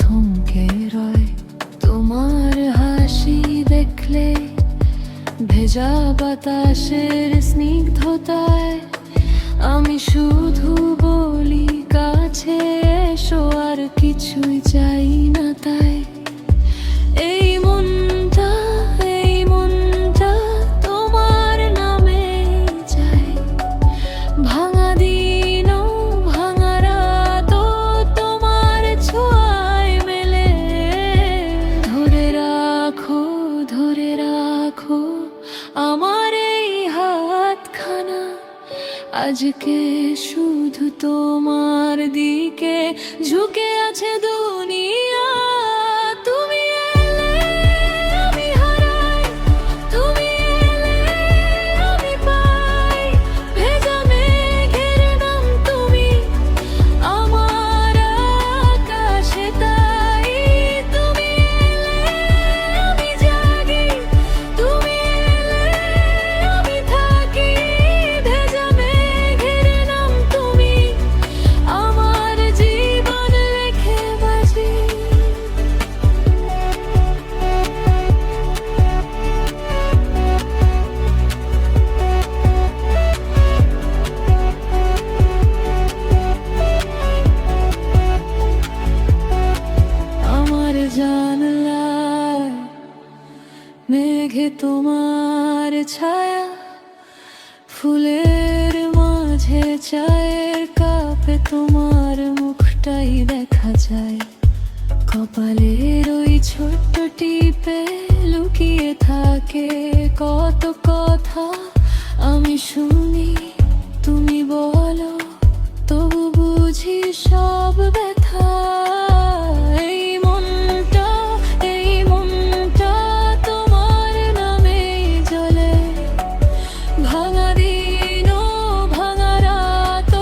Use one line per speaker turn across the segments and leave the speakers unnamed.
থমকে রয় তোমার হাসি দেখলে, ভেজা বাতাসের স্নিগ্ধতায় আমি শুধু বলি কাছে এসো, আর কিছুই চাই না তাই। এই মনটা তোমার নামে চাই, ভাঙা দিন ভাঙা রাত তোমার ছোঁয়ায় মেলে। ধরে রাখো আমার এই হাতখানা, আজকে শুধু তোমার দিকে ঝুঁকে আছে দুনিয়া। তুমি এলে আমি হারাই, তুমি এলে আমি পাই, ভেজা মেঘের নাম তুমি আমার আকাশে তাই। তুমি এলে আমি জাগি, তুমি এলে আমি থাকি, ভেজা মেঘের নাম তুমি আমার জীবন রেখে বাজি। আমার জানলায় মেঘে তোমার ছায়া, ফুলের মাঝে চায়ের কাপে তোমার মুখটাই দেখা যায়। কপালের ওই ছোট্ট টিপে লুকিয়ে থাকে কত কথা আমি শুনি, তুমি বলো তবু বুঝি সব ব্যথা। এই মনটা তোমার নামে জ্বলে, ভাঙা দিন ভাঙা রাত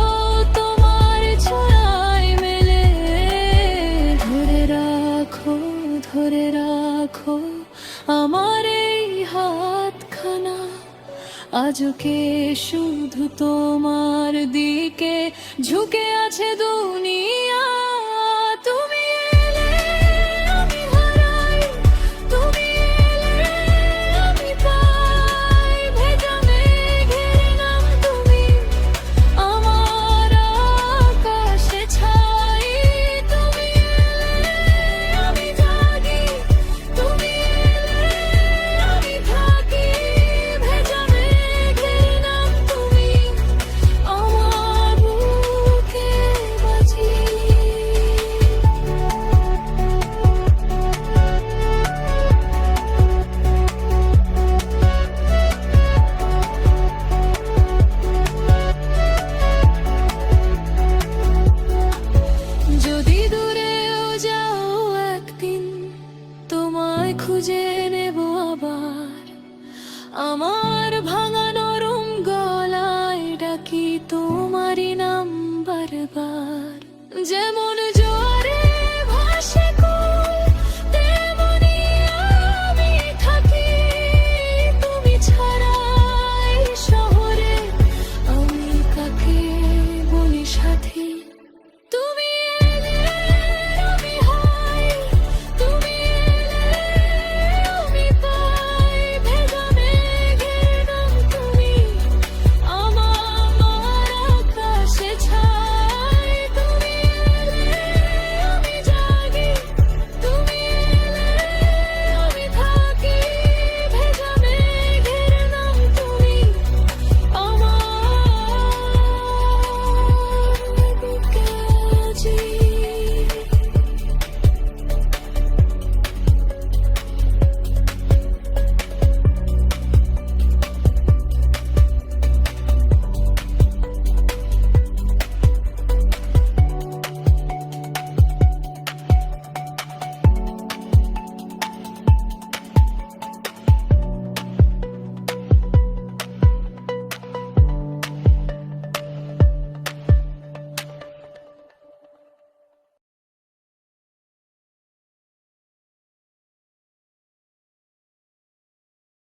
তোমার ছোঁয়ায় মেলে। ধরে রাখো আমার এই হাতখানা, আজকে শুধু তোমার দিকে ঝুঁকে আছে দুনিয়া। তুমি এলে আমি হারাই, তুমি এলে আমি পাই, ভেজা মেঘের নাম তুমি আমার আকাশে ছাই। তুমি এলে আমি জাগি, তুমি এলে আমি থাকি, ভেজা মেঘের নাম তুমি আমার বুকে বাজি। যদি দূরেও যাও একদিন, তোমায় খুঁজে